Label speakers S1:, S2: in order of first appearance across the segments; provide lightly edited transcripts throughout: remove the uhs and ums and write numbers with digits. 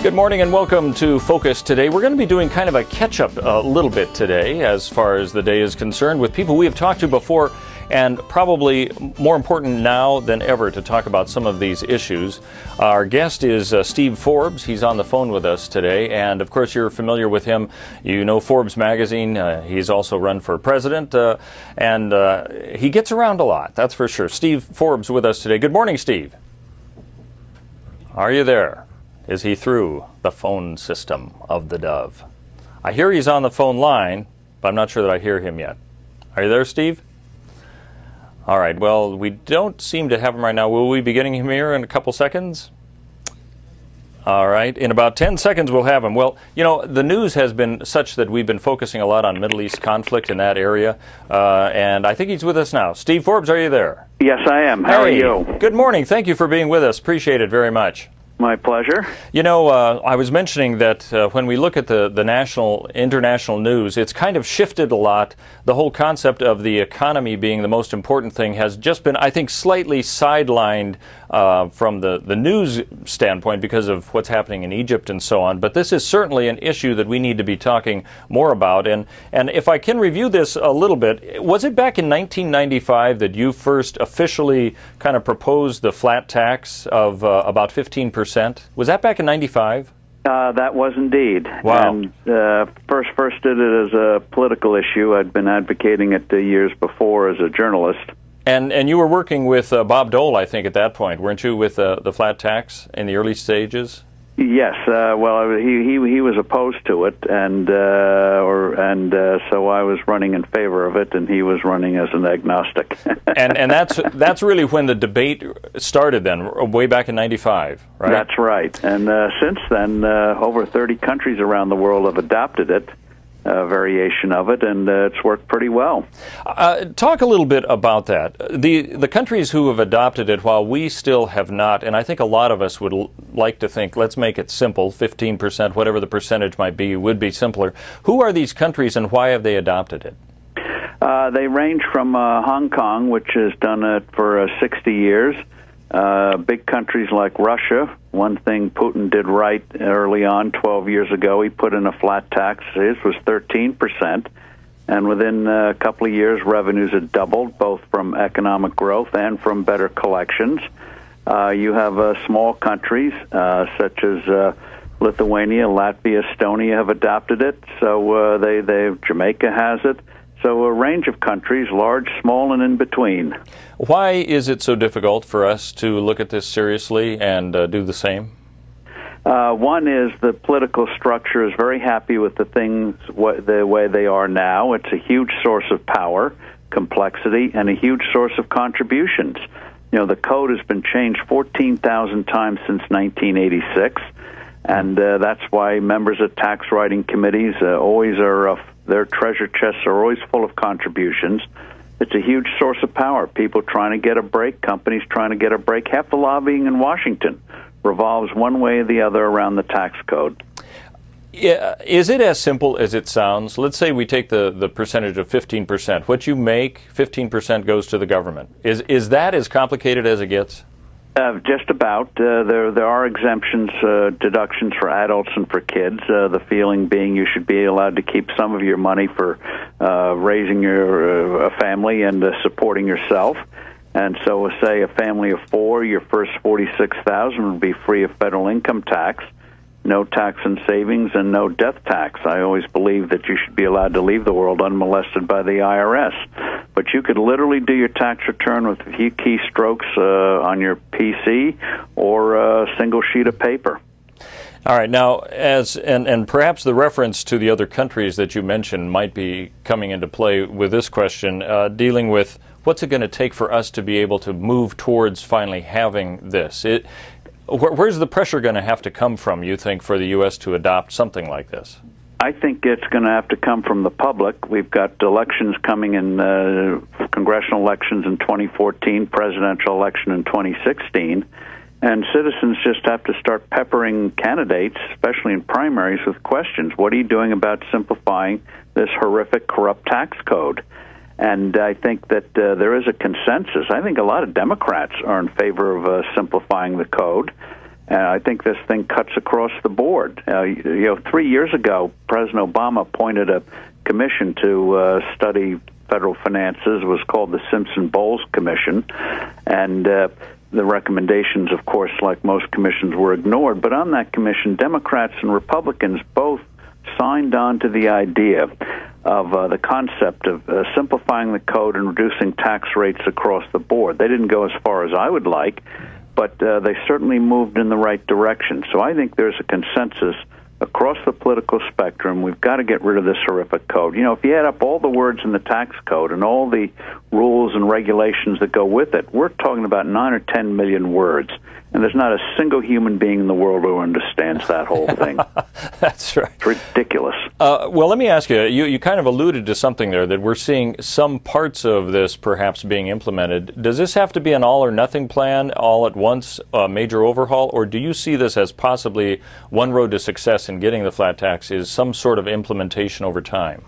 S1: Good morning and welcome to Focus today. We're going to be doing kind of a catch-up a little bit today as far as the day is concerned with people we have talked to before, and probably more important now than ever to talk about some of these issues. Our guest is Steve Forbes. He's on the phone with us today, and of course you're familiar with him. You know Forbes magazine. He's also run for president, and he gets around a lot, that's for sure. Steve Forbes with us today. Good morning, Steve. Are you there? Is he through the phone system of theDove? I hear he's on the phone line, but I'm not sure that I hear him yet. Are you there, Steve? All right, well, we don't seem to have him right now. Will we be getting him here in a couple seconds? All right, in about 10 seconds we'll have him. Well, you know, the news has been such that we've been focusing a lot on Middle East conflict in that area, and I think he's with us now. Steve Forbes, are you there?
S2: Yes, I am. How are you?
S1: Good morning. Thank you for being with us. Appreciate it very much.
S2: My pleasure.
S1: You know, I was mentioning that when we look at the international news, it's kind of shifted a lot. The whole concept of the economy being the most important thing has just been, I think, slightly sidelined from the news standpoint because of what's happening in Egypt and so on. But this is certainly an issue that we need to be talking more about. And if I can review this a little bit, was it back in 1995 that you first officially kind of proposed the flat tax of about 15%? Was that back in 95?
S2: That was indeed.
S1: Wow.
S2: And first did it as a political issue. I'd been advocating it years before as a journalist.
S1: And you were working with Bob Dole, I think, at that point, weren't you, with the flat tax in the early stages?
S2: Yes. Well, he was opposed to it, and so I was running in favor of it, and he was running as an agnostic.
S1: and that's really when the debate started then, way back in 95, right?
S2: That's right. And since then, over 30 countries around the world have adopted it. Variation of it, and it's worked pretty well.
S1: Talk a little bit about that. The countries who have adopted it, while we still have not, and I think a lot of us would like to think, let's make it simple, 15%, whatever the percentage might be, would be simpler. Who are these countries and why have they adopted it?
S2: They range from Hong Kong, which has done it for 60 years. Big countries like Russia. One thing Putin did right early on, 12 years ago, he put in a flat tax. His was 13%. And within a couple of years, revenues had doubled, both from economic growth and from better collections. You have small countries such as Lithuania, Latvia, Estonia have adopted it. So Jamaica has it. So a range of countries, large, small, and in between.
S1: Why is it so difficult for us to look at this seriously and do the same?
S2: One is the political structure is very happy with the things the way they are now. It's a huge source of power, complexity, and a huge source of contributions. You know, the code has been changed 14,000 times since 1986, and that's why members of tax writing committees always are their treasure chests are always full of contributions. It's a huge source of power. People trying to get a break, companies trying to get a break. Half the lobbying in Washington revolves one way or the other around the tax code.
S1: Yeah, is it as simple as it sounds? Let's say we take the percentage of 15%. What you make, 15% goes to the government. Is that as complicated as it gets?
S2: Just about. There are exemptions, deductions for adults and for kids. The feeling being you should be allowed to keep some of your money for raising your family and supporting yourself. And so, say a family of four, your first $46,000 would be free of federal income tax, no tax on savings, and no death tax. I always believe that you should be allowed to leave the world unmolested by the IRS. But you could literally do your tax return with a few keystrokes on your PC or a single sheet of paper.
S1: All right. Now, and perhaps the reference to the other countries that you mentioned might be coming into play with this question, dealing with what's it going to take for us to be able to move towards finally having this? Where's the pressure going to have to come from, you think, for the U.S. to adopt something like this?
S2: I think it's going to have to come from the public. We've got elections coming in, congressional elections in 2014, presidential election in 2016, and citizens just have to start peppering candidates, especially in primaries, with questions. What are you doing about simplifying this horrific, corrupt tax code? And I think that there is a consensus. I think a lot of Democrats are in favor of simplifying the code. And I think this thing cuts across the board. 3 years ago, President Obama appointed a commission to study federal finances. It was called the Simpson-Bowles Commission. And the recommendations, of course, like most commissions, were ignored. But on that commission, Democrats and Republicans both signed on to the idea of the concept of simplifying the code and reducing tax rates across the board. They didn't go as far as I would like, but they certainly moved in the right direction. So I think there's a consensus across the political spectrum. We've got to get rid of this horrific code. You know, if you add up all the words in the tax code and all the rules and regulations that go with it, we're talking about 9 or 10 million words. And there's not a single human being in the world who understands that whole thing.
S1: That's right.
S2: It's ridiculous.
S1: Well, let me ask you, you kind of alluded to something there, that we're seeing some parts of this perhaps being implemented. Does this have to be an all-or-nothing plan, all at once, a major overhaul, or do you see this as possibly one road to success in getting the flat tax is some sort of implementation over time?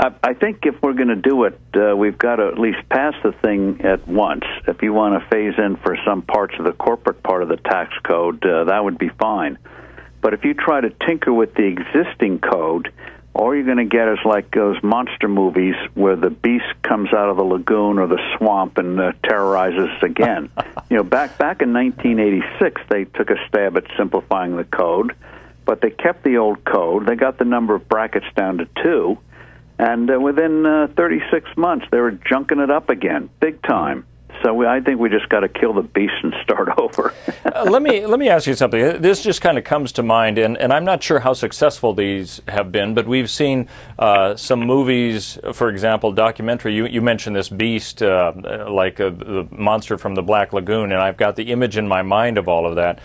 S2: I think if we're going to do it, we've got to at least pass the thing at once. If you want to phase in for some parts of the corporate part of the tax code, that would be fine. But if you try to tinker with the existing code, all you're going to get is like those monster movies where the beast comes out of the lagoon or the swamp and terrorizes us again. You know, back in 1986, they took a stab at simplifying the code, but they kept the old code. They got the number of brackets down to 2. And within 36 months, they were junking it up again, big time. So I think we just got to kill the beast and start over.
S1: Let me ask you something. This just kind of comes to mind, and I'm not sure how successful these have been, but we've seen some movies, for example, documentary. You mentioned this beast, like the monster from the Black Lagoon, and I've got the image in my mind of all of that.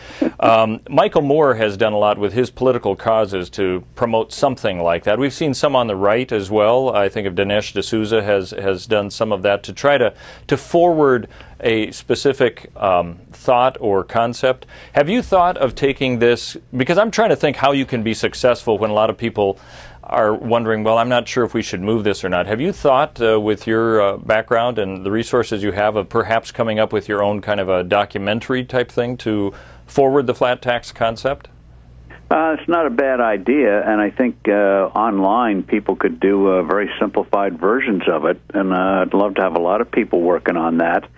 S1: Michael Moore has done a lot with his political causes to promote something like that. We've seen some on the right as well. I think of Dinesh D'Souza has done some of that to try to forward a specific thought or concept. Have you thought of taking this, because I'm trying to think how you can be successful when a lot of people are wondering, well, I'm not sure if we should move this or not. Have you thought with your background and the resources you have of perhaps coming up with your own kind of a documentary type thing to forward the flat tax concept?
S2: It's not a bad idea, and I think online people could do very simplified versions of it, and I'd love to have a lot of people working on that.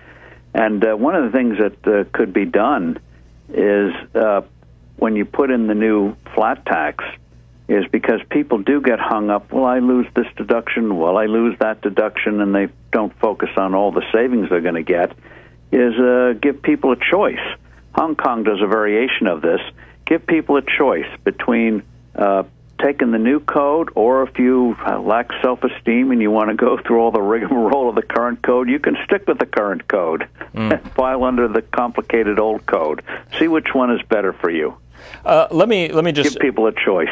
S2: And one of the things that could be done is when you put in the new flat tax, is because people do get hung up, well, I lose this deduction, well, I lose that deduction, and they don't focus on all the savings they're going to get, is give people a choice. Hong Kong does a variation of this. Give people a choice between taking the new code, or if you lack self-esteem and you want to go through all the rigmarole of the current code, you can stick with the current code and file under the complicated old code. See which one is better for you.
S1: Let me just
S2: give people a choice.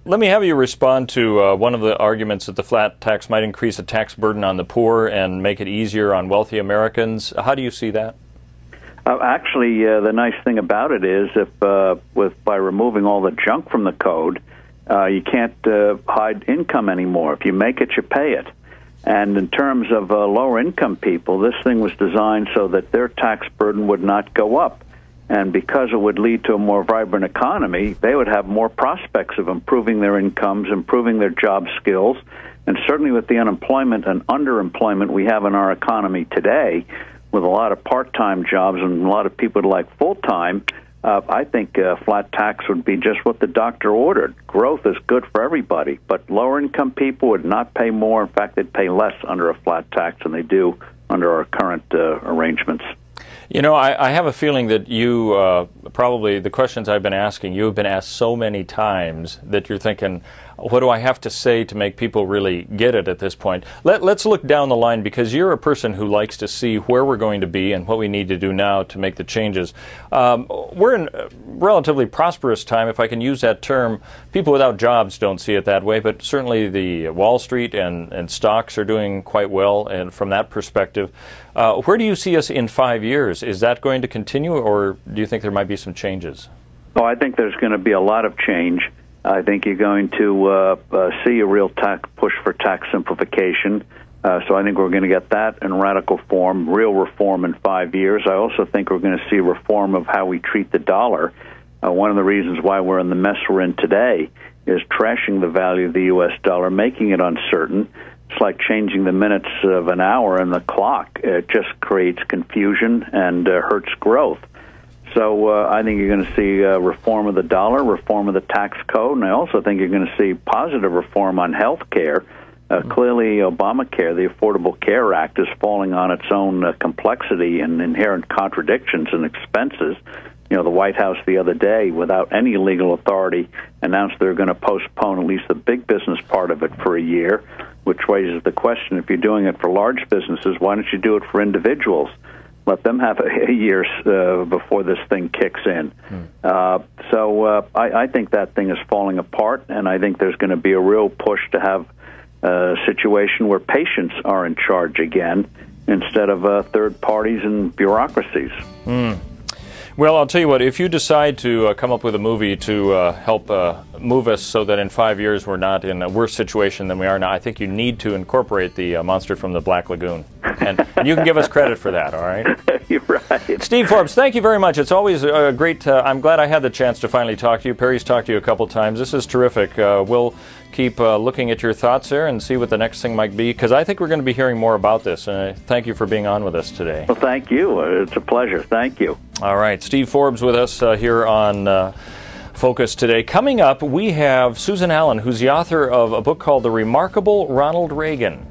S1: Let me have you respond to one of the arguments that the flat tax might increase the tax burden on the poor and make it easier on wealthy Americans. How do you see that?
S2: Actually, the nice thing about it is by removing all the junk from the code, you can't hide income anymore. If you make it, you pay it. And in terms of lower income people, this thing was designed so that their tax burden would not go up. And because it would lead to a more vibrant economy, they would have more prospects of improving their incomes, improving their job skills. And certainly with the unemployment and underemployment we have in our economy today, with a lot of part-time jobs and a lot of people who like full-time, I think flat tax would be just what the doctor ordered. Growth is good for everybody, but lower-income people would not pay more. In fact, they'd pay less under a flat tax than they do under our current arrangements.
S1: You know, I have a feeling that you, probably the questions I've been asking, you have been asked so many times that you're thinking, what do I have to say to make people really get it at this point? Let's look down the line, because you're a person who likes to see where we're going to be and what we need to do now to make the changes. We're in a relatively prosperous time, if I can use that term. People without jobs don't see it that way, but certainly the Wall Street and stocks are doing quite well, and from that perspective. Where do you see us in 5 years? Is that going to continue, or do you think there might be some changes?
S2: Oh, I think there's going to be a lot of change. I think you're going to see a real push for tax simplification. So I think we're going to get that in radical form, real reform in 5 years. I also think we're going to see reform of how we treat the dollar. One of the reasons why we're in the mess we're in today is trashing the value of the U.S. dollar, making it uncertain. It's like changing the minutes of an hour in the clock. It just creates confusion and hurts growth. So I think you're going to see reform of the dollar, reform of the tax code, and I also think you're going to see positive reform on health care. Clearly, Obamacare, the Affordable Care Act, is falling on its own complexity and inherent contradictions and expenses. You know, the White House the other day, without any legal authority, announced they're going to postpone at least the big business part of it for a year, which raises the question, if you're doing it for large businesses, why don't you do it for individuals? Let them have a year before this thing kicks in. So I think that thing is falling apart, and I think there's going to be a real push to have a situation where patients are in charge again instead of third parties and bureaucracies.
S1: Well, I'll tell you what, if you decide to come up with a movie to help move us so that in 5 years we're not in a worse situation than we are now, I think you need to incorporate the monster from the Black Lagoon. And you can give us credit for that, all right?
S2: You're right.
S1: Steve Forbes, thank you very much. It's always great. I'm glad I had the chance to finally talk to you. Perry's talked to you a couple times. This is terrific. We'll keep looking at your thoughts there and see what the next thing might be, because I think we're going to be hearing more about this. And thank you for being on with us today.
S2: Well, thank you. It's a pleasure. Thank you.
S1: All right. Steve Forbes with us here on Focus today. Coming up, we have Susan Allen, who's the author of a book called The Remarkable Ronald Reagan.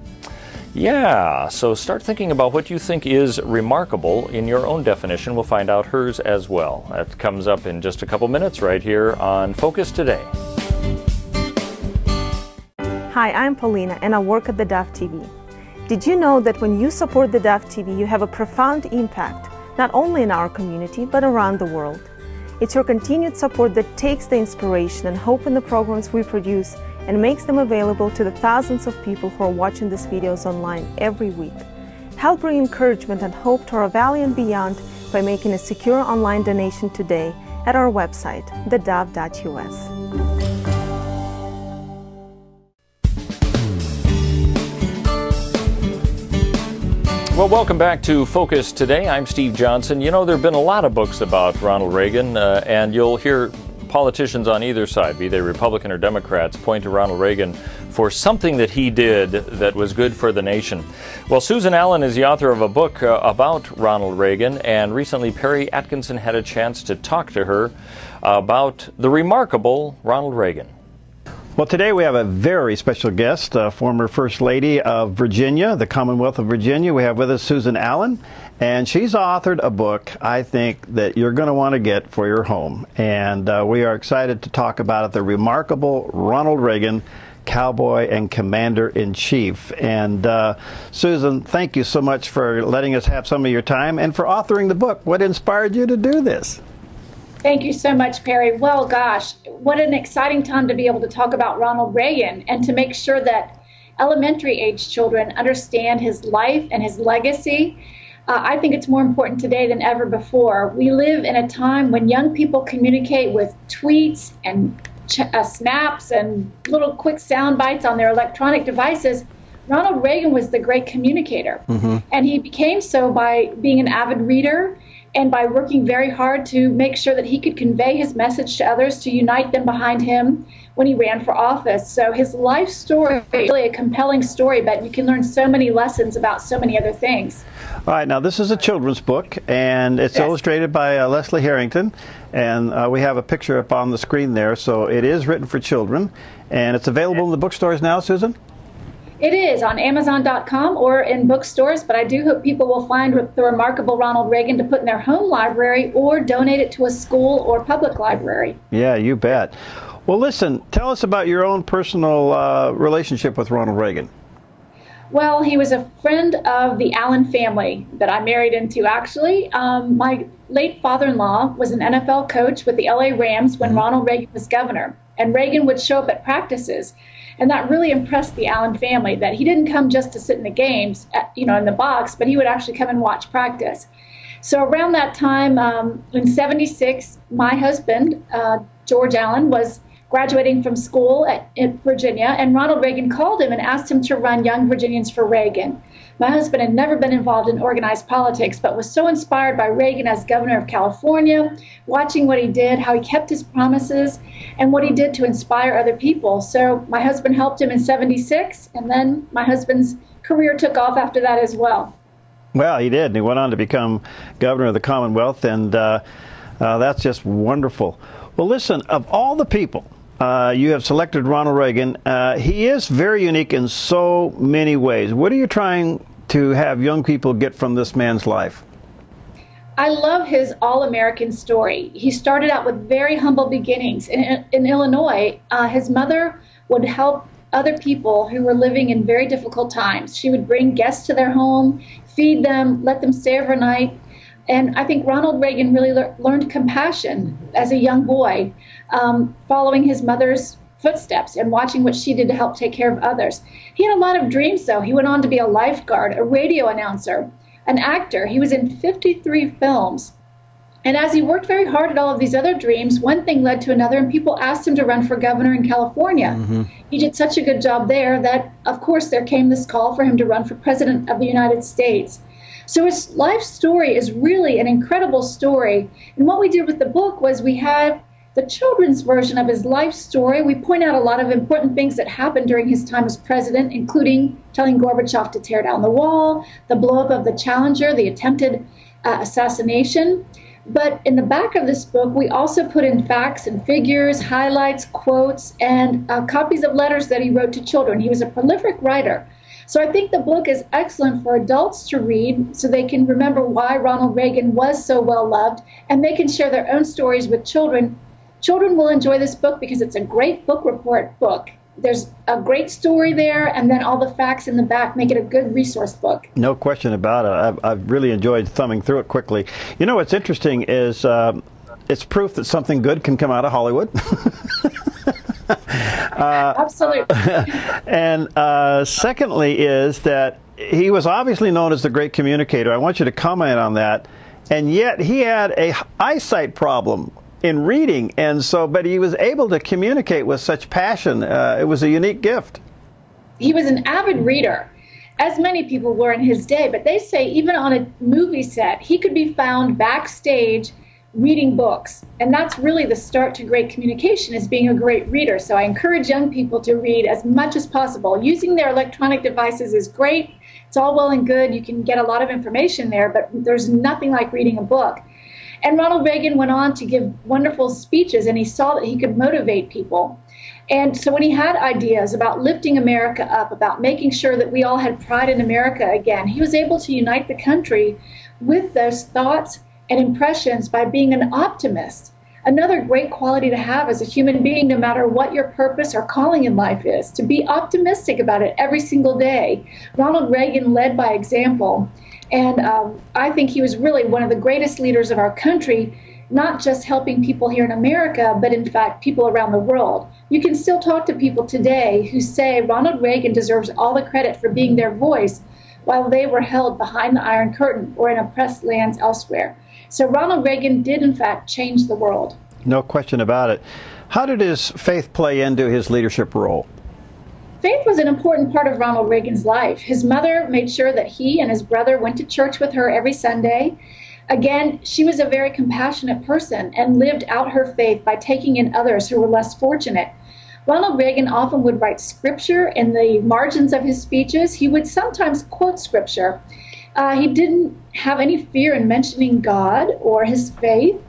S1: Yeah, so start thinking about what you think is remarkable in your own definition. We'll find out hers as well. That comes up in just a couple minutes right here on Focus Today.
S3: Hi, I'm Paulina, and I work at theDove TV. Did you know that when you support theDove TV, you have a profound impact, not only in our community, but around the world? It's your continued support that takes the inspiration and hope in the programs we produce and makes them available to the thousands of people who are watching these videos online every week. Help bring encouragement and hope to our valley and beyond by making a secure online donation today at our website, thedove.us.
S1: Well, welcome back to Focus Today. I'm Steve Johnson. You know, there have been a lot of books about Ronald Reagan, and you'll hear politicians on either side, be they Republican or Democrats, point to Ronald Reagan for something that he did that was good for the nation. Well, Susan Allen is the author of a book about Ronald Reagan, and recently Perry Atkinson had a chance to talk to her about the remarkable Ronald Reagan.
S4: Well, today we have a very special guest, former First Lady of Virginia, the Commonwealth of Virginia. We have with us Susan Allen, and she's authored a book I think that you're going to want to get for your home. And we are excited to talk about it, The Remarkable Ronald Reagan, Cowboy and Commander-in-Chief. And Susan, thank you so much for letting us have some of your time and for authoring the book. What inspired you to do this?
S5: Thank you so much, Perry. Well, gosh, what an exciting time to be able to talk about Ronald Reagan and to make sure that elementary age children understand his life and his legacy. I think it's more important today than ever before. We live in a time when young people communicate with tweets and snaps and little quick sound bites on their electronic devices. Ronald Reagan was the great communicator, and he became so by being an avid reader and by working very hard to make sure that he could convey his message to others, to unite them behind him when he ran for office. So his life story is really a compelling story, but you can learn so many lessons about so many other things.
S4: All right, now this is a children's book, and it's illustrated by Leslie Harrington, and we have a picture up on the screen there, so it is written for children, and it's available in the bookstores now, Susan?
S5: It is on Amazon.com or in bookstores, but I do hope people will find The Remarkable Ronald Reagan to put in their home library or donate it to a school or public library.
S4: Yeah, you bet. Well, listen, tell us about your own personal relationship with Ronald Reagan.
S5: Well, he was a friend of the Allen family that I married into, actually. My late father-in-law was an NFL coach with the LA Rams when Ronald Reagan was governor, and Reagan would show up at practices. And that really impressed the Allen family, that he didn't come just to sit in the games, in the box, but he would actually come and watch practice. So around that time, in '76, my husband, George Allen, was graduating from school in Virginia, and Ronald Reagan called him and asked him to run Young Virginians for Reagan. My husband had never been involved in organized politics, but was so inspired by Reagan as governor of California, watching what he did, how he kept his promises, and what he did to inspire other people. So my husband helped him in '76, and then my husband's career took off after that as well.
S4: Well, he did, and he went on to become governor of the Commonwealth, and that's just wonderful. Well, listen, of all the people you have selected Ronald Reagan, he is very unique in so many ways. What are you trying to have young people get from this man's life?
S5: I love his all-American story. He started out with very humble beginnings. In Illinois, his mother would help other people who were living in very difficult times. She would bring guests to their home, feed them, let them stay overnight. And I think Ronald Reagan really learned compassion as a young boy, following his mother's footsteps and watching what she did to help take care of others. He had a lot of dreams, though. He went on to be a lifeguard, a radio announcer, an actor. He was in 53 films. And as he worked very hard at all of these other dreams, one thing led to another, and people asked him to run for governor in California. Mm-hmm. He did such a good job there that, of course, there came this call for him to run for president of the United States. So his life story is really an incredible story. And what we did with the book was we have the children's version of his life story. We point out a lot of important things that happened during his time as president, including telling Gorbachev to tear down the wall, the blow-up of the Challenger, the attempted assassination. But in the back of this book, we also put in facts and figures, highlights, quotes, and copies of letters that he wrote to children. He was a prolific writer. So I think the book is excellent for adults to read so they can remember why Ronald Reagan was so well loved, and they can share their own stories with children. Children will enjoy this book because it's a great book report book. There's a great story there, and then all the facts in the back make it a good resource book. No question about it. I've really enjoyed thumbing through it quickly. You know, what's interesting is it's proof that something good can come out of Hollywood. Absolutely. And secondly is that he was obviously known as the great communicator. I want you to comment on that. And yet he had a eyesight problem in reading, and so, but he was able to communicate with such passion. It was a unique gift. He was an avid reader, as many people were in his day, but they say even on a movie set, he could be found backstage reading books. And that's really the start to great communication, is being a great reader. So I encourage young people to read as much as possible. Using their electronic devices is great. It's all well and good. You can get a lot of information there, but there's nothing like reading a book. And Ronald Reagan went on to give wonderful speeches, and he saw that he could motivate people. And so when he had ideas about lifting America up, about making sure that we all had pride in America again, he was able to unite the country with those thoughts and impressions by being an optimist. Another great quality to have as a human being, no matter what your purpose or calling in life is, to be optimistic about it every single day. Ronald Reagan led by example. And I think he was really one of the greatest leaders of our country, not just helping people here in America, but in fact people around the world. You can still talk to people today who say Ronald Reagan deserves all the credit for being their voice while they were held behind the Iron Curtain or in oppressed lands elsewhere. So Ronald Reagan did in fact change the world. No question about it. How did his faith play into his leadership role? Faith was an important part of Ronald Reagan's life. His mother made sure that he and his brother went to church with her every Sunday. Again, she was a very compassionate person and lived out her faith by taking in others who were less fortunate. Ronald Reagan often would write scripture in the margins of his speeches. He would sometimes quote scripture. He didn't have any fear in mentioning God or his faith.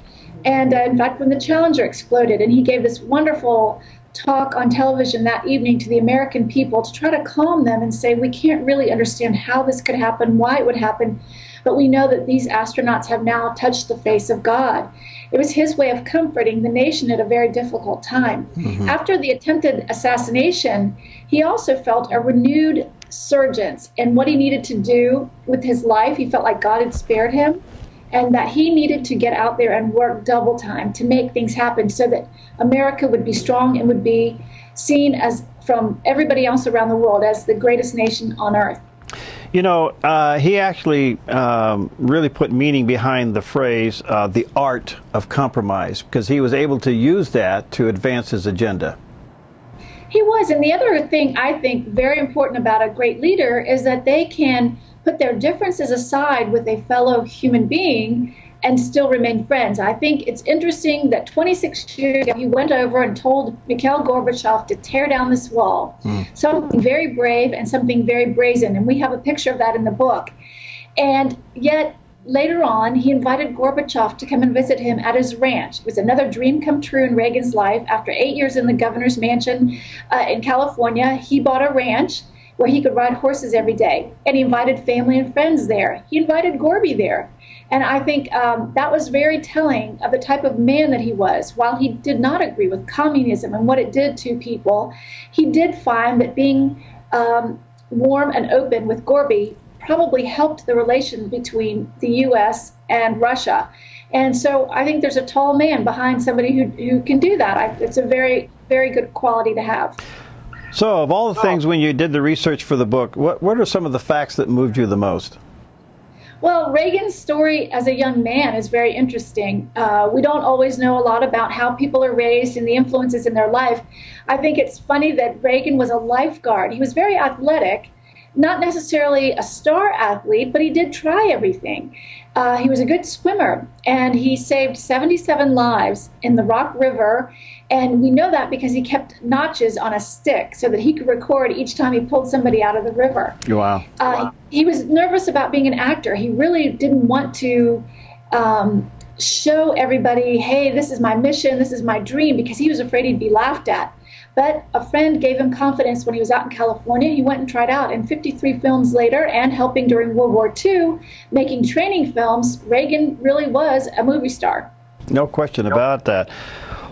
S5: And in fact, when the Challenger exploded and he gave this wonderful talk on television that evening to the American people to try to calm them and say, we can't really understand how this could happen, why it would happen, but we know that these astronauts have now touched the face of God. It was his way of comforting the nation at a very difficult time. Mm-hmm. After the attempted assassination, he also felt a renewed surgence in what he needed to do with his life. He felt like God had spared him, and that he needed to get out there and work double time to make things happen so that America would be strong and would be seen as, from everybody else around the world, as the greatest nation on earth.
S4: You know, he actually really put meaning behind the phrase, the art of compromise, because he was able to use that to advance his agenda.
S5: He was. And the other thing I think very important about a great leader is that they can put their differences aside with a fellow human being and still remain friends. I think it's interesting that 26 years ago, he went over and told Mikhail Gorbachev to tear down this wall. Something very brave and something very brazen. And we have a picture of that in the book. And yet, later on, he invited Gorbachev to come and visit him at his ranch. It was another dream come true in Reagan's life. After 8 years in the governor's mansion in California, he bought a ranch where he could ride horses every day. And he invited family and friends there. He invited Gorby there. And I think that was very telling of the type of man that he was. While he did not agree with communism and what it did to people, he did find that being warm and open with Gorby probably helped the relation between the U.S. and Russia. And so I think there's a tall man behind somebody who can do that. It's a very, very good quality to have.
S4: So of all the things when you did the research for the book, what are some of the facts that moved you the most?
S5: Well, Reagan's story as a young man is very interesting. We don't always know a lot about how people are raised and the influences in their life. I think it's funny that Reagan was a lifeguard. He was very athletic, not necessarily a star athlete, but he did try everything. He was a good swimmer, and he saved 77 lives in the Rock River. And we know that because he kept notches on a stick so that he could record each time he pulled somebody out of the river.
S4: Wow.
S5: He was nervous about being an actor. He really didn't want to show everybody, hey, this is my mission, this is my dream, because he was afraid he'd be laughed at. But a friend gave him confidence when he was out in California. He went and tried out. And 53 films later, and helping during World War II, making training films, Reagan really was a movie star.
S4: No question about that.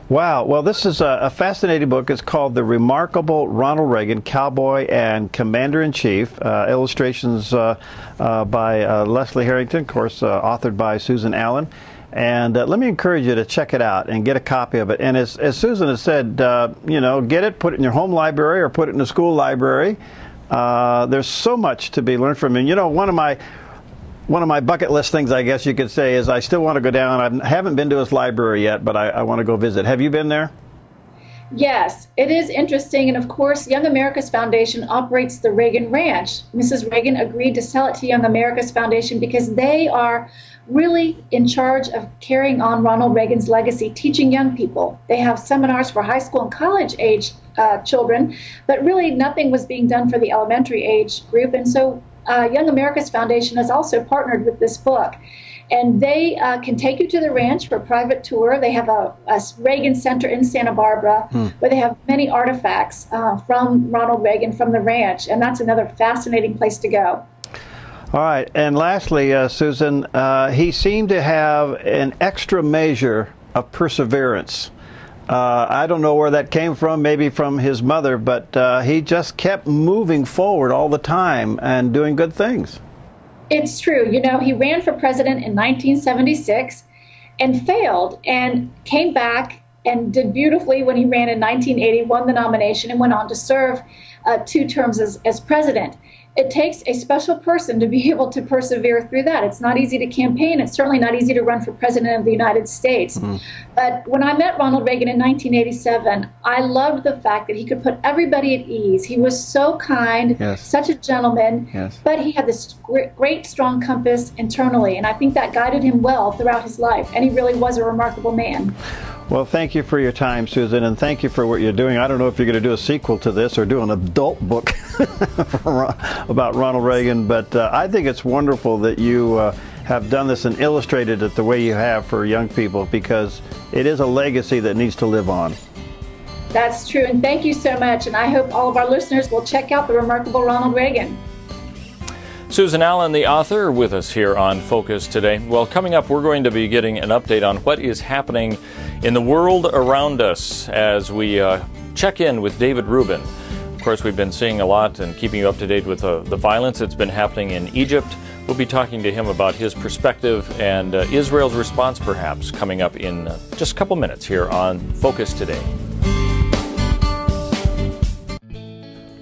S4: Wow. Well, this is a fascinating book. It's called The Remarkable Ronald Reagan, Cowboy and Commander-in-Chief. Illustrations by Leslie Harrington, of course, authored by Susan Allen. And let me encourage you to check it out and get a copy of it. And as Susan has said, you know, get it, put it in your home library or put it in the school library. There's so much to be learned from him. You know, one of my bucket list things, I guess you could say, is I still want to go down. I haven't been to his library yet, but I want to go visit. Have you been there?
S5: Yes, it is interesting. And of course, Young America's Foundation operates the Reagan Ranch. Mrs. Reagan agreed to sell it to Young America's Foundation because they are really in charge of carrying on Ronald Reagan's legacy, teaching young people. They have seminars for high school and college age children, but really nothing was being done for the elementary age group. And so Young America's Foundation has also partnered with this book. And they can take you to the ranch for a private tour. They have a Reagan Center in Santa Barbara where they have many artifacts from Ronald Reagan from the ranch. And that's another fascinating place to go.
S4: All right. And lastly, Susan, he seemed to have an extra measure of perseverance. I don't know where that came from, maybe from his mother, but he just kept moving forward all the time and doing good things.
S5: It's true. You know, he ran for president in 1976 and failed and came back and did beautifully when he ran in 1980, won the nomination, and went on to serve 2 terms as president. It takes a special person to be able to persevere through that. It's not easy to campaign. It's certainly not easy to run for president of the United States. But when I met Ronald Reagan in 1987, I loved the fact that he could put everybody at ease. He was so kind, such a gentleman, but he had this great, strong compass internally. And I think that guided him well throughout his life. And he really was a remarkable man.
S4: Well, thank you for your time, Susan, and thank you for what you're doing. I don't know if you're going to do a sequel to this or do an adult book about Ronald Reagan, but I think it's wonderful that you have done this and illustrated it the way you have for young people, because it is a legacy that needs to live on.
S5: That's true, and thank you so much, and I hope all of our listeners will check out The Remarkable Ronald Reagan.
S1: Susan Allen, the author, with us here on Focus today. Well, coming up, we're going to be getting an update on what is happening in the world around us as we check in with David Rubin. Of course, we've been seeing a lot and keeping you up to date with the violence that's been happening in Egypt. We'll be talking to him about his perspective and Israel's response, perhaps, coming up in just a couple minutes here on Focus today.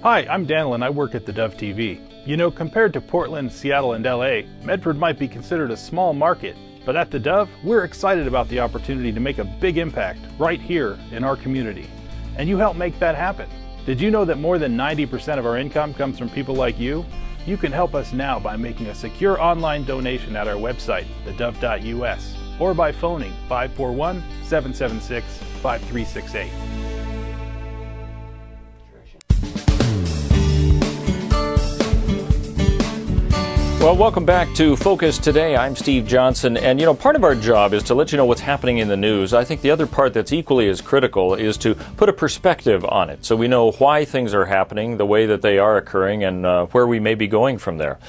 S6: Hi, I'm Daniel, and I work at theDove TV. You know, compared to Portland, Seattle, and LA, Medford might be considered a small market, but at theDove, we're excited about the opportunity to make a big impact right here in our community. And you help make that happen. Did you know that more than 90% of our income comes from people like you? You can help us now by making a secure online donation at our website, thedove.us, or by phoning 541-776-5368.
S1: Well, welcome back to Focus Today. I'm Steve Johnson, and part of our job is to let you know what's happening in the news. I think the other part that's equally as critical is to put a perspective on it, so we know why things are happening, the way that they are occurring, and where we may be going from there.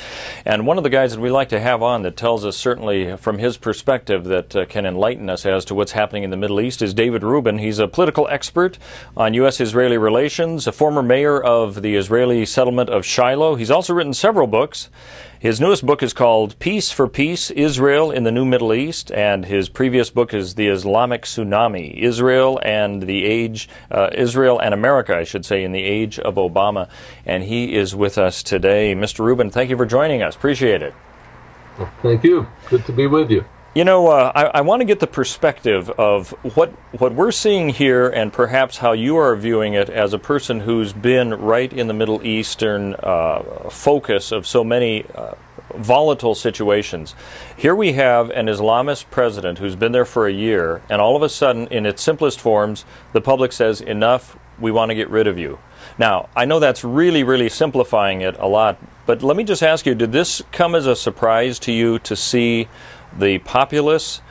S1: And one of the guys that we like to have on that tells us certainly from his perspective that can enlighten us as to what's happening in the Middle East is David Rubin. He's a political expert on U.S.-Israeli relations, a former mayor of the Israeli settlement of Shiloh. He's also written several books. His newest book is called Peace for Peace, Israel in the New Middle East, and his previous book is The Islamic Tsunami, Israel and America, I should say, in the age of Obama. And he is with us today. Mr. Rubin, thank you for joining us. Appreciate it.
S7: Well, thank you. Good to be with you.
S1: I want to get the perspective of what we're seeing here and perhaps how you are viewing it as a person who's been right in the Middle Eastern focus of so many volatile situations. Here we have an Islamist president who's been there for a year, and all of a sudden, in its simplest forms, the public says, enough, we want to get rid of you. Now, I know that's really, really simplifying it a lot, but let me just ask you, did this come as a surprise to you to see the populace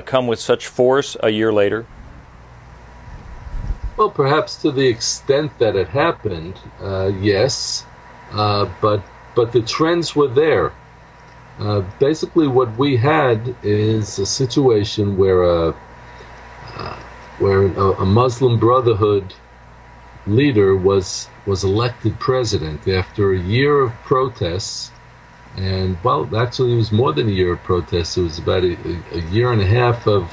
S1: come with such force a year later?
S7: Well, perhaps to the extent that it happened, yes, but the trends were there. Basically, what we had is a situation where a Muslim Brotherhood leader was elected president after a year of protests. And, well, actually, it was more than a year of protests. It was about a year and a half of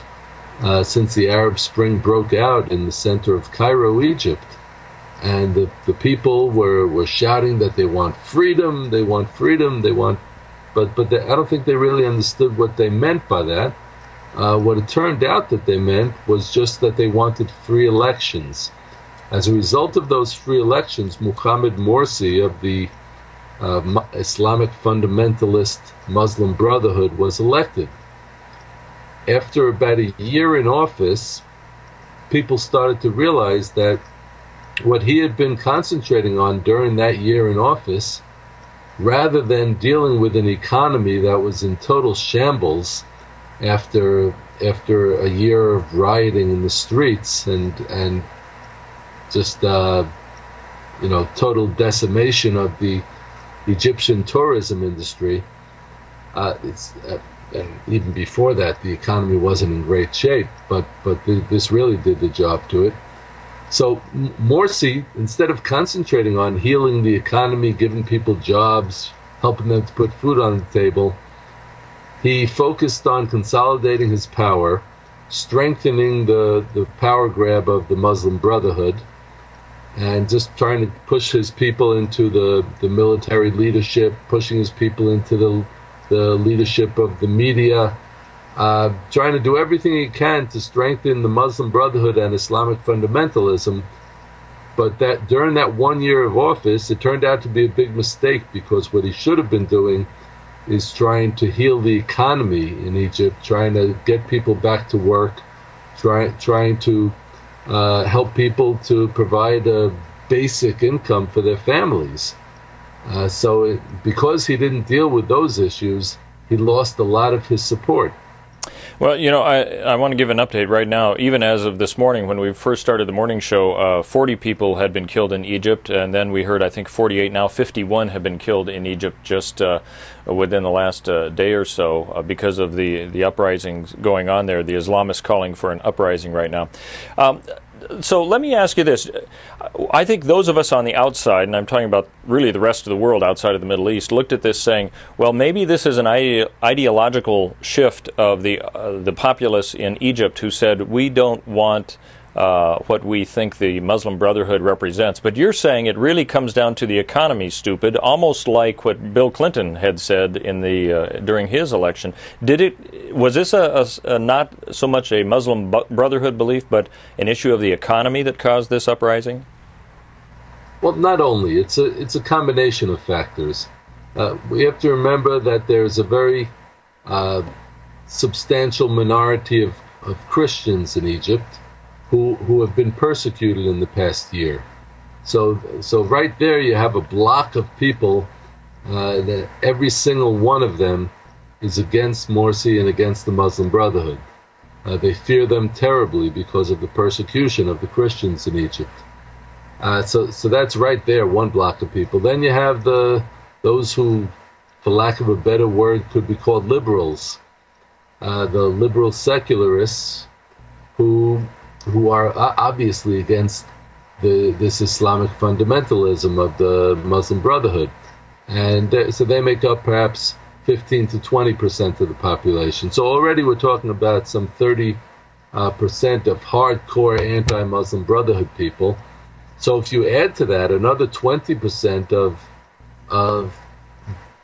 S7: since the Arab Spring broke out in the center of Cairo, Egypt. And the people were shouting that they want freedom, they want freedom, they want... But I don't think they really understood what they meant by that. What it turned out that they meant was just that they wanted free elections. As a result of those free elections, Mohammed Morsi of the Islamic fundamentalist Muslim Brotherhood was elected. After about a year in office, people started to realize that what he had been concentrating on during that year in office, rather than dealing with an economy that was in total shambles after a year of rioting in the streets and just total decimation of the Egyptian tourism industry, and even before that, the economy wasn't in great shape, but this really did the job to it. So Morsi, instead of concentrating on healing the economy, giving people jobs, helping them to put food on the table, he focused on consolidating his power, strengthening the power grab of the Muslim Brotherhood, and just trying to push his people into the military leadership, pushing his people into the leadership of the media, trying to do everything he can to strengthen the Muslim Brotherhood and Islamic fundamentalism. But that during that 1 year of office, it turned out to be a big mistake, because what he should have been doing is trying to heal the economy in Egypt, trying to get people back to work, trying to help people to provide a basic income for their families. Because he didn't deal with those issues, he lost a lot of his support.
S1: Well, I want to give an update right now. Even as of this morning, when we first started the morning show, 40 people had been killed in Egypt, and then we heard, I think, 48. Now 51 have been killed in Egypt just within the last day or so because of the uprisings going on there. The Islamists calling for an uprising right now. So let me ask you this. I think those of us on the outside, and I'm talking about really the rest of the world outside of the Middle East, looked at this saying, well, maybe this is an ideological shift of the populace in Egypt who said, we don't want what we think the Muslim Brotherhood represents. But you're saying it really comes down to the economy, stupid, almost like what Bill Clinton had said in the during his election. Was this a not so much a Muslim Brotherhood belief, but an issue of the economy that caused this uprising?
S7: Well, not only. It's a combination of factors. We have to remember that there's a very substantial minority of Christians in Egypt who have been persecuted in the past year. So right there you have a block of people that every single one of them is against Morsi and against the Muslim Brotherhood. They fear them terribly because of the persecution of the Christians in Egypt. So that's right there, one block of people. Then you have those who, for lack of a better word, could be called liberals. The liberal secularists who are obviously against this Islamic fundamentalism of the Muslim Brotherhood. And so they make up perhaps 15 to 20% of the population. So already we're talking about some 30% of hardcore anti-Muslim Brotherhood people. So if you add to that another 20% of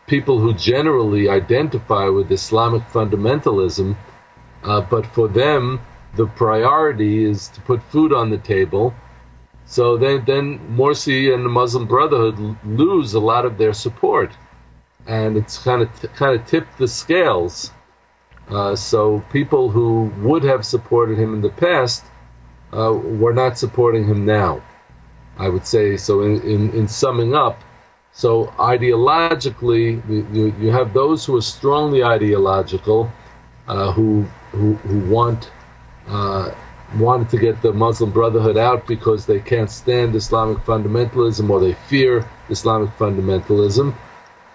S7: people who generally identify with Islamic fundamentalism, but for them the priority is to put food on the table, so then Morsi and the Muslim Brotherhood lose a lot of their support, and it's kind of tipped the scales. So people who would have supported him in the past were not supporting him now, I would say. So in summing up, so ideologically, you have those who are strongly ideological, who wanted to get the Muslim Brotherhood out because they can't stand Islamic fundamentalism or they fear Islamic fundamentalism,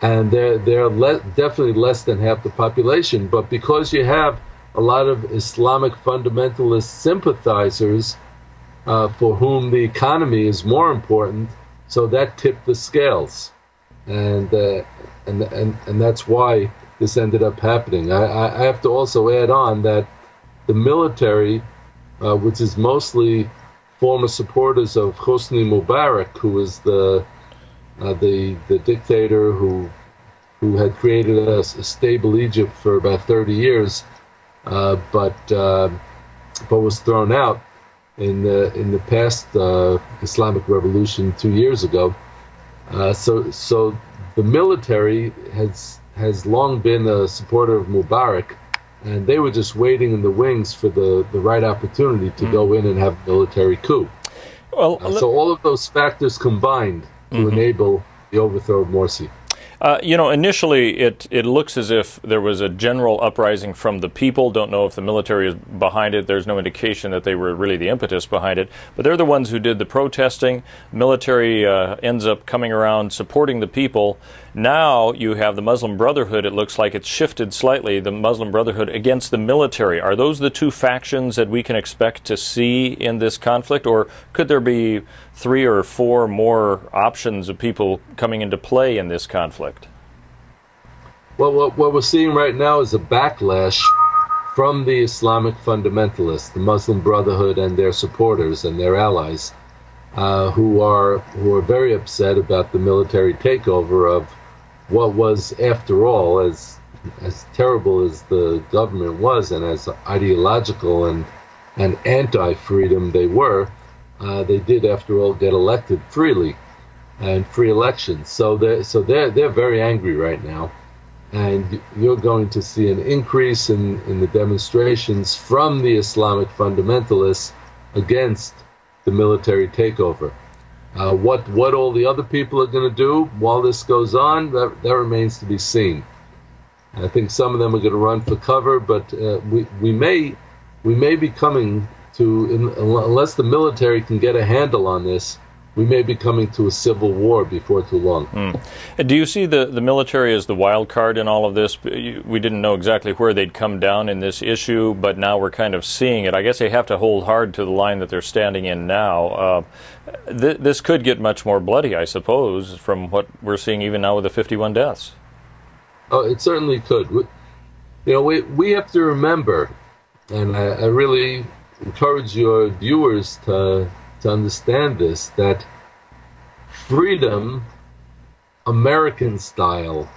S7: and they're definitely less than half the population. But because you have a lot of Islamic fundamentalist sympathizers for whom the economy is more important, so that tipped the scales, and that's why this ended up happening. I have to also add on that the military, which is mostly former supporters of Hosni Mubarak, who was the dictator who had created a stable Egypt for about 30 years, but was thrown out in the past Islamic Revolution 2 years ago. So the military has long been a supporter of Mubarak, and they were just waiting in the wings for the right opportunity to go in and have a military coup. Well, so all of those factors combined to enable the overthrow of Morsi.
S1: Initially it looks as if there was a general uprising from the people. Don't know if the military is behind it. There's no indication that they were really the impetus behind it. But they're the ones who did the protesting. Military ends up coming around supporting the people. Now you have the Muslim Brotherhood. It looks like it's shifted slightly, the Muslim Brotherhood against the military. Are those the two factions that we can expect to see in this conflict? Or could there be 3 or 4 more options of people coming into play in this conflict?
S7: Well, what we're seeing right now is a backlash from the Islamic fundamentalists, the Muslim Brotherhood and their supporters and their allies, who are very upset about the military takeover of what was, after all, as terrible as the government was and as ideological and anti-freedom they were. They did, after all, get elected freely and free elections. So they're very angry right now, and you're going to see an increase in the demonstrations from the Islamic fundamentalists against the military takeover. What all the other people are going to do while this goes on, that remains to be seen. I think some of them are going to run for cover, but we may be coming to, unless the military can get a handle on this, we may be coming to a civil war before too long.
S1: Do you see the military as the wild card in all of this? We didn't know exactly where they'd come down in this issue, but now we're kind of seeing it. I guess they have to hold hard to the line that they're standing in now. This could get much more bloody, I suppose, from what we're seeing even now with the 51 deaths.
S7: Oh, it certainly could. We have to remember, and I really encourage your viewers to understand this, that freedom, American style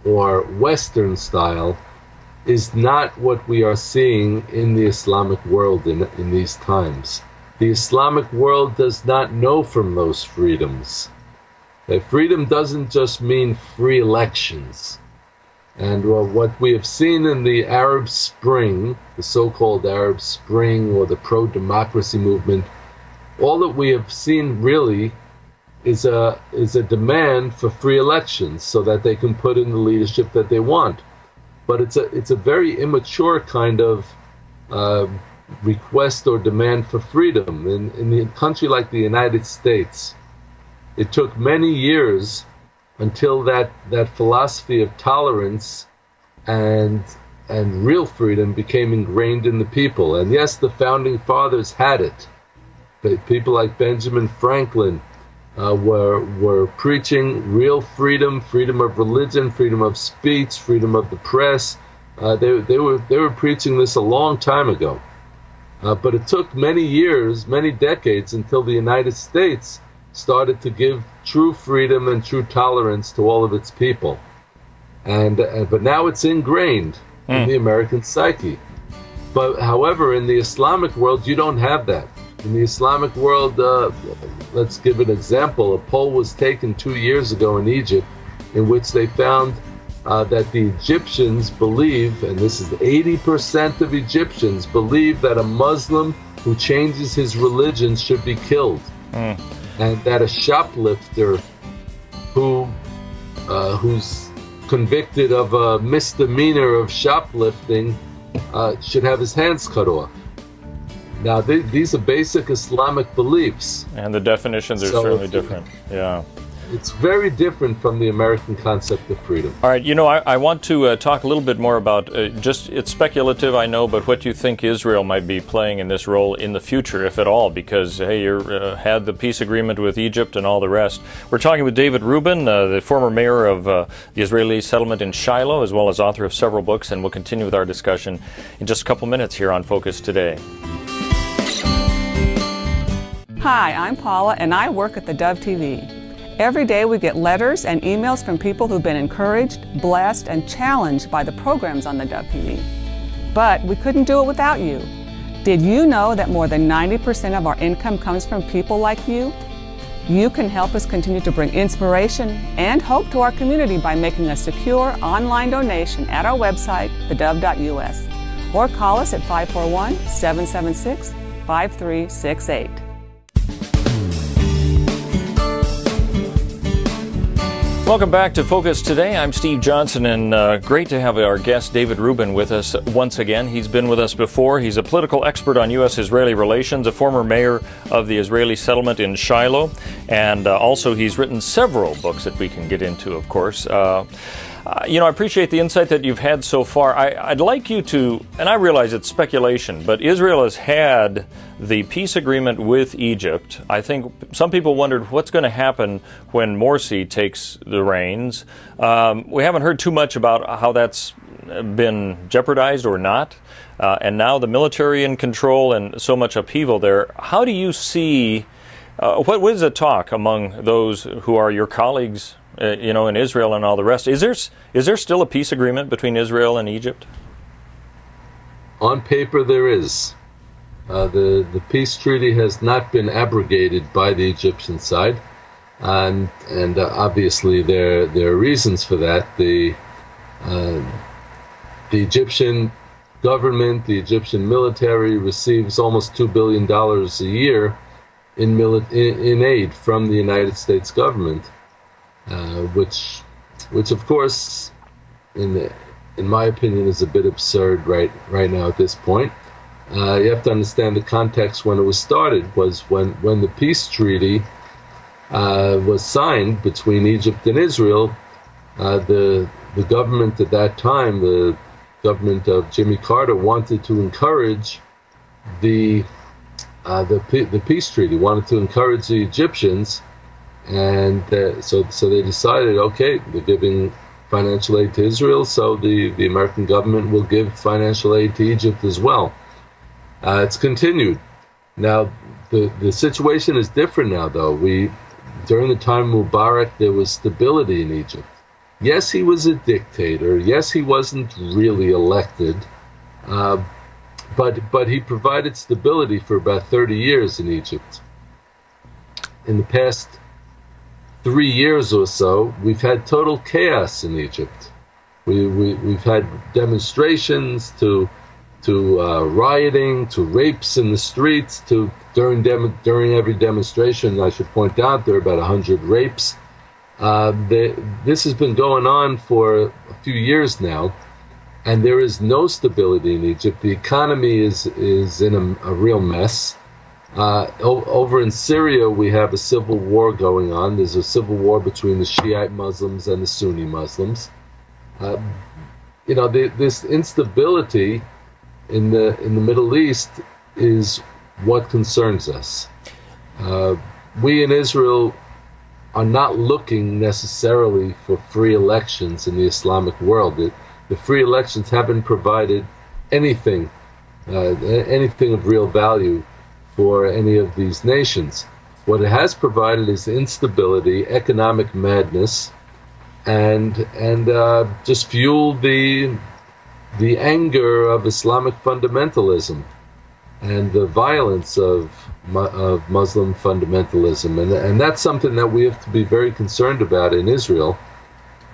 S7: or Western style, is not what we are seeing in the Islamic world in these times. The Islamic world does not know from those freedoms. That freedom doesn't just mean free elections. And what we have seen in the Arab Spring, the so-called Arab Spring or the pro-democracy movement, all that we have seen really is a demand for free elections so that they can put in the leadership that they want. But it's a very immature kind of request or demand for freedom. In a country like the United States, it took many years until that philosophy of tolerance and real freedom became ingrained in the people. And yes, the founding fathers had it. People like Benjamin Franklin were preaching real freedom, freedom of religion, freedom of speech, freedom of the press. They were preaching this a long time ago. But it took many years, many decades, until the United States started to give true freedom and true tolerance to all of its people. But now it's ingrained in the American psyche. But however, in the Islamic world, you don't have that. In the Islamic world, let's give an example. A poll was taken 2 years ago in Egypt in which they found that the Egyptians believe, and this is 80% of Egyptians, believe that a Muslim who changes his religion should be killed. And that a shoplifter who's convicted of a misdemeanor of shoplifting should have his hands cut off. Now, these are basic Islamic beliefs.
S1: And the definitions are certainly different. Yeah.
S7: It's very different from the American concept of freedom.
S1: All right, you know, I want to talk a little bit more about, just, it's speculative, I know, but what you think Israel might be playing in this role in the future, if at all, because, hey, you had the peace agreement with Egypt and all the rest. We're talking with David Rubin, the former mayor of the Israeli settlement in Shiloh, as well as author of several books, and we'll continue with our discussion in just a couple minutes here on Focus Today.
S8: Hi, I'm Paula, and I work at theDove TV. Every day we get letters and emails from people who've been encouraged, blessed, and challenged by the programs on theDove TV. But we couldn't do it without you. Did you know that more than 90% of our income comes from people like you? You can help us continue to bring inspiration and hope to our community by making a secure online donation at our website, thedove.us, or call us at 541-776-5368.
S1: Welcome back to Focus Today. I'm Steve Johnson, and great to have our guest David Rubin with us once again. He's been with us before. He's a political expert on U.S.-Israeli relations, a former mayor of the Israeli settlement in Shiloh, and also he's written several books that we can get into, of course. You know, I appreciate the insight that you've had so far. I'd like you to, and I realize it's speculation, but Israel has had the peace agreement with Egypt. I think some people wondered what's going to happen when Morsi takes the reins. We haven't heard too much about how that's been jeopardized or not. And now the military in control and so much upheaval there. How do you see, what is the talk among those who are your colleagues, you know, in Israel and all the rest? Is there still a peace agreement between Israel and Egypt?
S7: On paper, there is. The peace treaty has not been abrogated by the Egyptian side, and obviously there are reasons for that. The Egyptian government, the Egyptian military, receives almost $2 billion a year in aid from the United States government. Which of course, in my opinion, is a bit absurd right now at this point. You have to understand the context when it was started was when the peace treaty was signed between Egypt and Israel. The government at that time, the government of Jimmy Carter, wanted to encourage the peace treaty, wanted to encourage the Egyptians. And so they decided, okay, they're giving financial aid to Israel, so the American government will give financial aid to Egypt as well. It's continued. Now, the situation is different now, though. During the time of Mubarak, there was stability in Egypt. Yes, he was a dictator. Yes, he wasn't really elected. But he provided stability for about 30 years in Egypt. In the past 3 years or so, we've had total chaos in Egypt. We've had demonstrations to rioting, to rapes in the streets, during every demonstration. I should point out there are about 100 rapes. This has been going on for a few years now, and there is no stability in Egypt. The economy is in a real mess. Over in Syria, we have a civil war going on. There's a civil war between the Shiite Muslims and the Sunni Muslims. This instability in the Middle East is what concerns us. We in Israel are not looking necessarily for free elections in the Islamic world. The free elections haven't provided anything of real value for any of these nations. What it has provided is instability, economic madness, and just fueled the anger of Islamic fundamentalism and the violence of Muslim fundamentalism, and that's something that we have to be very concerned about in Israel.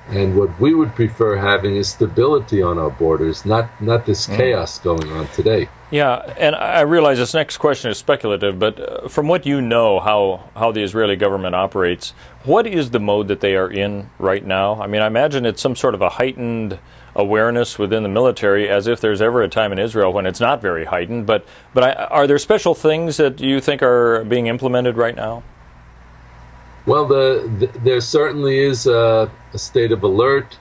S7: And what we would prefer having is stability on our borders, not this chaos going on today.
S1: Yeah, and I realize this next question is speculative, but from what you know how the Israeli government operates, what is the mode that they are in right now? I mean, I imagine it's some sort of a heightened awareness within the military, as if there's ever a time in Israel when it's not very heightened. But are there special things that you think are being implemented right now?
S7: Well, there certainly is a state of alert.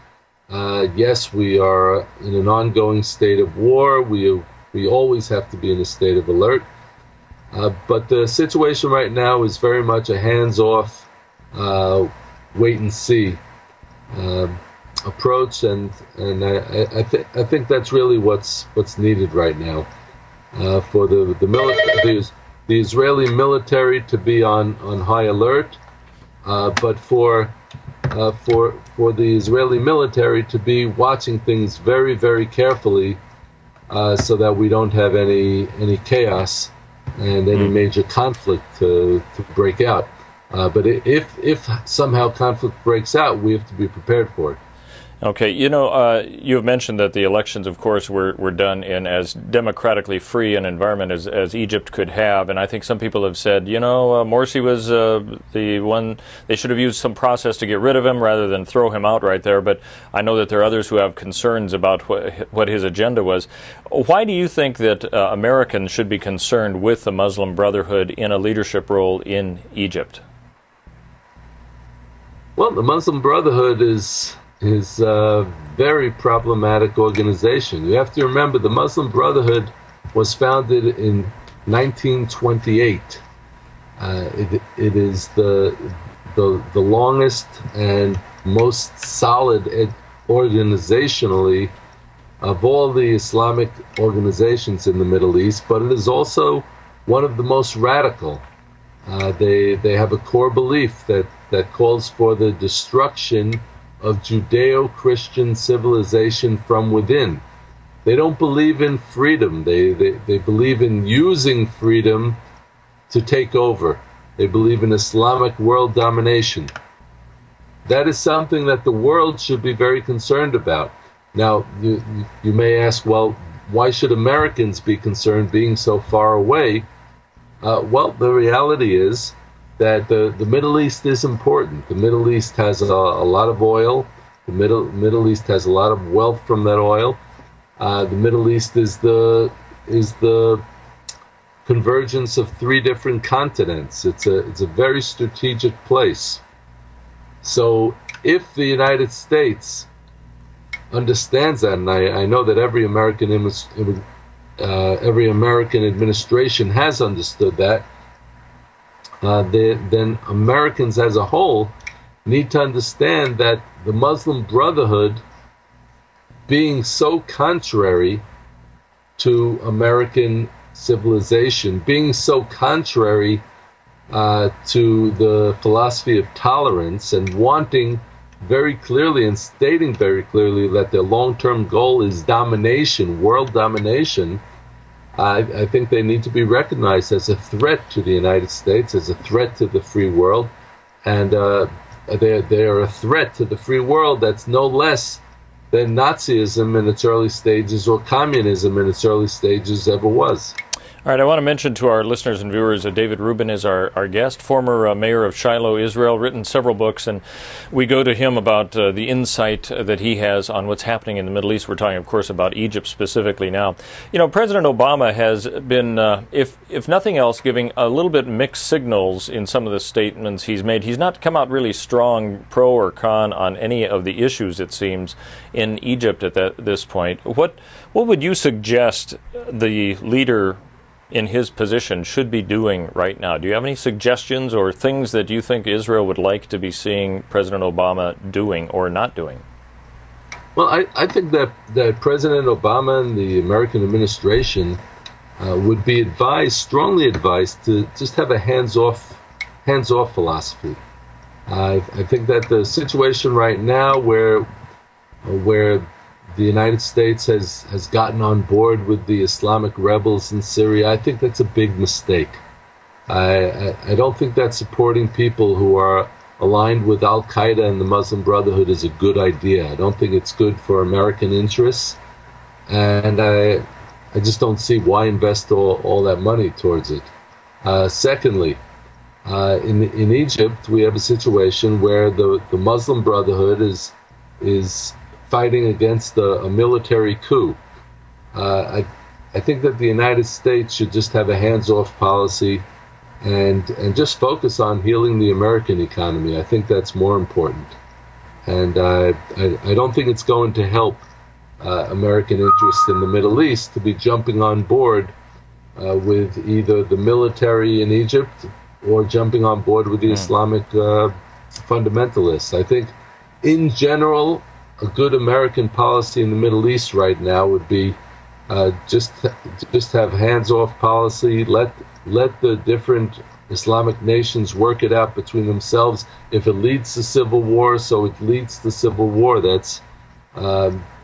S7: Yes, we are in an ongoing state of war. We always have to be in a state of alert. But the situation right now is very much a hands-off, wait-and-see approach, and I think that's really what's needed right now for the Israeli military to be on high alert, but for the Israeli military to be watching things very, very carefully, so that we don't have any chaos and any major conflict to break out. But if somehow conflict breaks out, we have to be prepared for it.
S1: Okay, you have mentioned that the elections, of course, were done in as democratically free an environment as Egypt could have, and I think some people have said, Morsi was the one, they should have used some process to get rid of him rather than throw him out right there, but I know that there are others who have concerns about what his agenda was. Why do you think that Americans should be concerned with the Muslim Brotherhood in a leadership role in Egypt?
S7: Well, the Muslim Brotherhood is a very problematic organization. You have to remember the Muslim Brotherhood was founded in 1928. It is the longest and most solid organizationally of all the Islamic organizations in the Middle East, but it is also one of the most radical. They have a core belief that calls for the destruction of Judeo-Christian civilization from within. They don't believe in freedom. They believe in using freedom to take over. They believe in Islamic world domination. That is something that the world should be very concerned about. Now, you may ask, well, why should Americans be concerned being so far away? Well, the reality is that the Middle East is important. The Middle East has a lot of oil. The Middle East has a lot of wealth from that oil. The Middle East is the convergence of 3 different continents. It's a very strategic place. So if the United States understands that, and I know that every American administration has understood that, then Americans as a whole need to understand that the Muslim Brotherhood, being so contrary to American civilization being so contrary to the philosophy of tolerance and wanting very clearly and stating very clearly that their long-term goal is domination, world domination, I think they need to be recognized as a threat to the United States, as a threat to the free world, and they are a threat to the free world that's no less than Nazism in its early stages or communism in its early stages ever was.
S1: All right, I want to mention to our listeners and viewers that David Rubin is our guest, former mayor of Shiloh, Israel, written several books, and we go to him about the insight that he has on what's happening in the Middle East. We're talking, of course, about Egypt specifically now. You know, President Obama has been, if nothing else, giving a little bit mixed signals in some of the statements he's made. He's not come out really strong, pro or con, on any of the issues, it seems, in Egypt at this point. What would you suggest the leader in his position should be doing right now? Do you have any suggestions or things that you think Israel would like to be seeing President Obama doing or not doing?
S7: Well, I think that President Obama and the American administration would be strongly advised to just have a hands-off philosophy. I think that the situation right now where the United States has gotten on board with the Islamic rebels in Syria, I think that's a big mistake. I don't think that supporting people who are aligned with Al-Qaeda and the Muslim Brotherhood is a good idea. I don't think it's good for American interests, and I just don't see why invest all that money towards it. Secondly, in Egypt, we have a situation where the Muslim Brotherhood is fighting against a military coup. I think that the United States should just have a hands-off policy and just focus on healing the American economy. I think that's more important. And I don't think it's going to help American interests in the Middle East to be jumping on board with either the military in Egypt or jumping on board with the Islamic fundamentalists. I think, in general, a good American policy in the Middle East right now would be just have hands-off policy. Let the different Islamic nations work it out between themselves. If it leads to civil war, so it leads to civil war. That's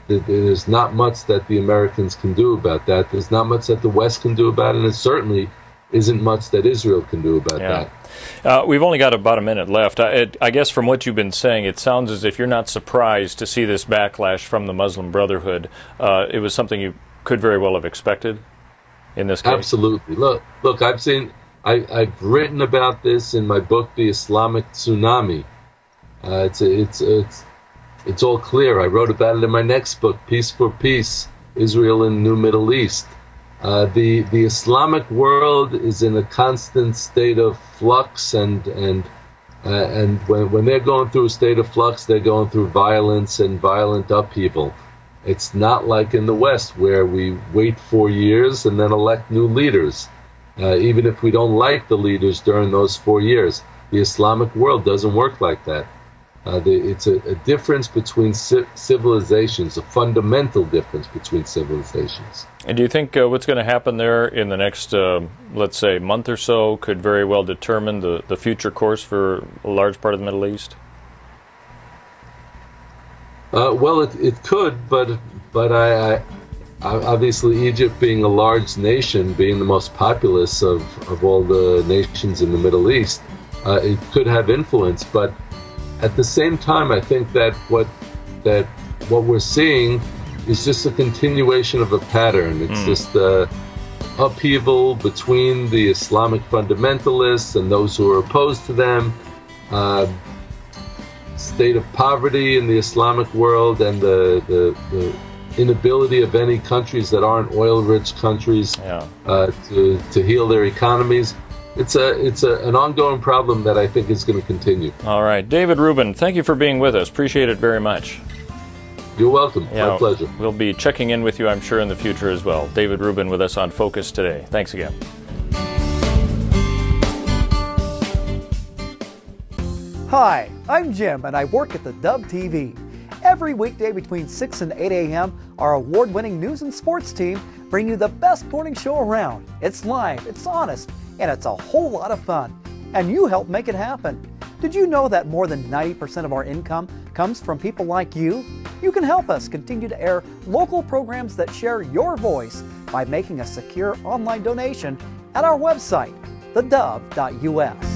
S7: there's not much that the Americans can do about that. There's not much that the West can do about it, and it certainly isn't much that Israel can do about that.
S1: We've only got about a minute left. I guess from what you've been saying, it sounds as if you're not surprised to see this backlash from the Muslim Brotherhood. It was something you could very well have expected in this case.
S7: Absolutely. Look, I've written about this in my book, The Islamic Tsunami. It's all clear. I wrote about it in my next book, Peace for Peace, Israel and New Middle East. The Islamic world is in a constant state of flux, and when they're going through a state of flux, they're going through violence and violent upheaval. It's not like in the West, where we wait 4 years and then elect new leaders, even if we don't like the leaders during those 4 years. The Islamic world doesn't work like that. It's a difference between civilizations, a fundamental difference between civilizations.
S1: And do you think what's going to happen there in the next, let's say, month or so could very well determine the future course for a large part of the Middle East?
S7: Well, it could, but I obviously Egypt being a large nation, being the most populous of all the nations in the Middle East, it could have influence. But at the same time, I think that what we're seeing is just a continuation of a pattern. It's just upheaval between the Islamic fundamentalists and those who are opposed to them, state of poverty in the Islamic world, and the inability of any countries that aren't oil-rich countries to heal their economies. It's an ongoing problem that I think is going to continue.
S1: All right. David Rubin, thank you for being with us. Appreciate it very much.
S7: You're welcome. My pleasure.
S1: We'll be checking in with you, I'm sure, in the future as well. David Rubin with us on Focus today. Thanks again.
S9: Hi, I'm Jim, and I work at theDove TV. Every weekday between 6 and 8 a.m., our award-winning news and sports team bring you the best morning show around. It's live, it's honest, and it's a whole lot of fun. And you help make it happen. Did you know that more than 90% of our income comes from people like you? You can help us continue to air local programs that share your voice by making a secure online donation at our website, theDove.us.